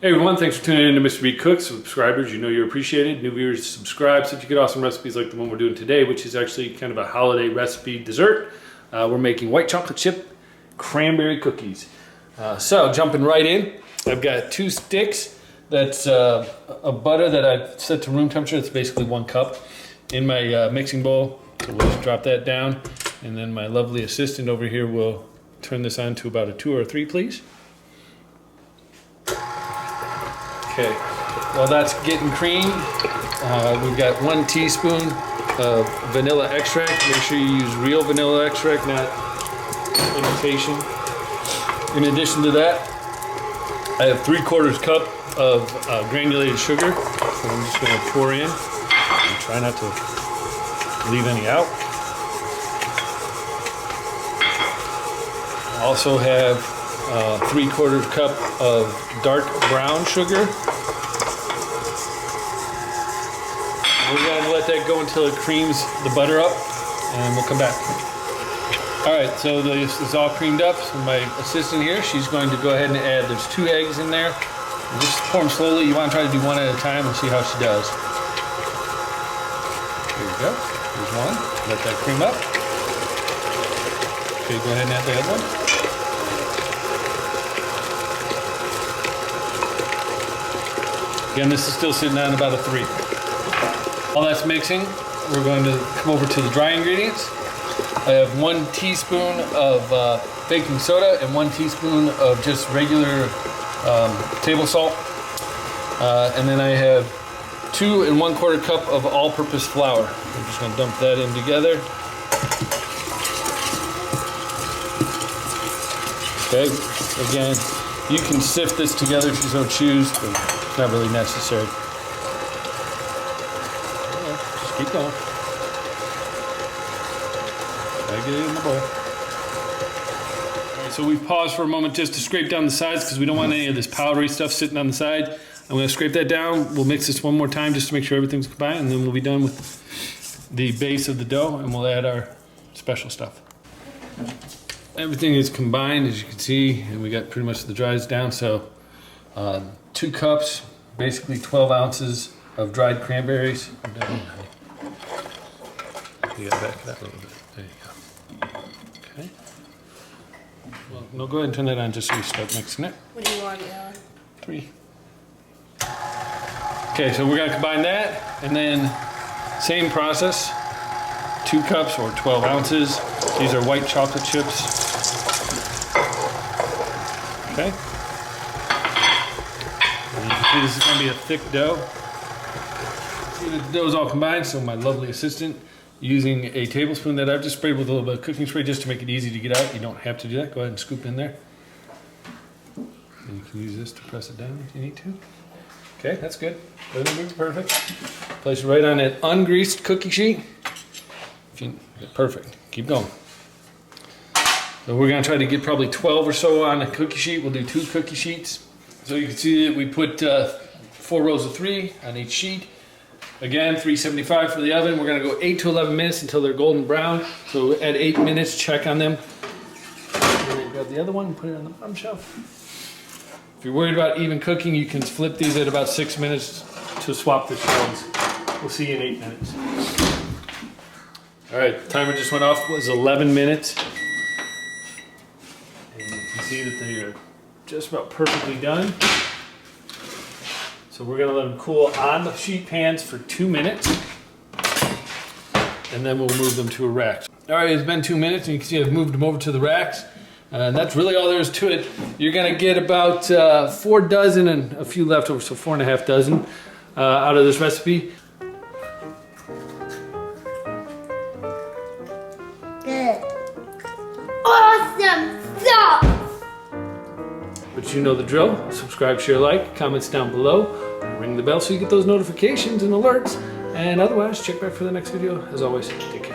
Hey everyone, thanks for tuning in to Mr. B Cooks. Subscribers, you know you're appreciated. New viewers, subscribe so that you get awesome recipes like the one we're doing today, which is actually kind of a holiday recipe dessert. We're making white chocolate chip cranberry cookies. So jumping right in, I've got 2 sticks. That's a butter that I've set to room temperature. It's basically 1 cup in my mixing bowl. So we'll just drop that down. And then my lovely assistant over here will turn this on to about a 2 or a 3, please. Okay, while that's getting creamed, we've got 1 teaspoon of vanilla extract. Make sure you use real vanilla extract, not imitation. In addition to that, I have 3/4 cup of granulated sugar. So I'm just going to pour in and try not to leave any out. I also have 3/4 cup of dark brown sugar. We're going to let that go until it creams the butter up, and we'll come back. All right, so this is all creamed up. So my assistant here, she's going to go ahead and add, there's 2 eggs in there. And just pour them slowly. You want to try to do 1 at a time and see how she does. There you go. There's 1. Let that cream up. Okay, go ahead and add the other one. Again, this is still sitting on about a 3. While that's mixing, we're going to come over to the dry ingredients. I have 1 teaspoon of baking soda and 1 teaspoon of just regular table salt. And then I have 2 1/4 cup of all-purpose flour. I'm just going to dump that in together. Okay, again, you can sift this together if you so choose, but it's not really necessary. Just keep going. Gotta get it in the bowl. All right, so we've paused for a moment just to scrape down the sides because we don't want any of this powdery stuff sitting on the side. I'm going to scrape that down. We'll mix this one more time just to make sure everything's combined, and then we'll be done with the base of the dough, and we'll add our special stuff. Everything is combined, as you can see, and we got pretty much the dries down. So 2 cups, basically 12 ounces of dried cranberries. You gotta back it up a little bit. There you go. Okay. Well, no, go ahead and turn that on just so you start mixing it. What do you want it on? 3. Okay, so we're gonna combine that, and then same process. 2 cups or 12 ounces. These are white chocolate chips. Okay. And you can see this is going to be a thick dough. See, the dough is all combined, so my lovely assistant using a tablespoon that I've just sprayed with a little bit of cooking spray just to make it easy to get out. You don't have to do that. Go ahead and scoop in there. And you can use this to press it down if you need to. Okay, that's good. Everything's perfect. Place it right on that ungreased cookie sheet. Perfect. Keep going. So we're going to try to get probably 12 or so on a cookie sheet. We'll do 2 cookie sheets. So you can see that we put 4 rows of 3 on each sheet. Again, 375 for the oven. We're going to go 8 to 11 minutes until they're golden brown. So at 8 minutes, check on them. And then grab the other one and put it on the bottom shelf. If you're worried about even cooking, you can flip these at about 6 minutes to swap the shells. We'll see you in 8 minutes. All right, timer just went off. It was 11 minutes. And you can see that they are just about perfectly done. So we're gonna let them cool on the sheet pans for 2 minutes. And then we'll move them to a rack. All right, it's been 2 minutes, and you can see I've moved them over to the racks. And that's really all there is to it. You're gonna get about 4 dozen and a few left over, so 4.5 dozen out of this recipe. Awesome stuff! But you know the drill. Subscribe, share, like, comments down below. Ring the bell so you get those notifications and alerts. And otherwise, check back for the next video. As always, take care.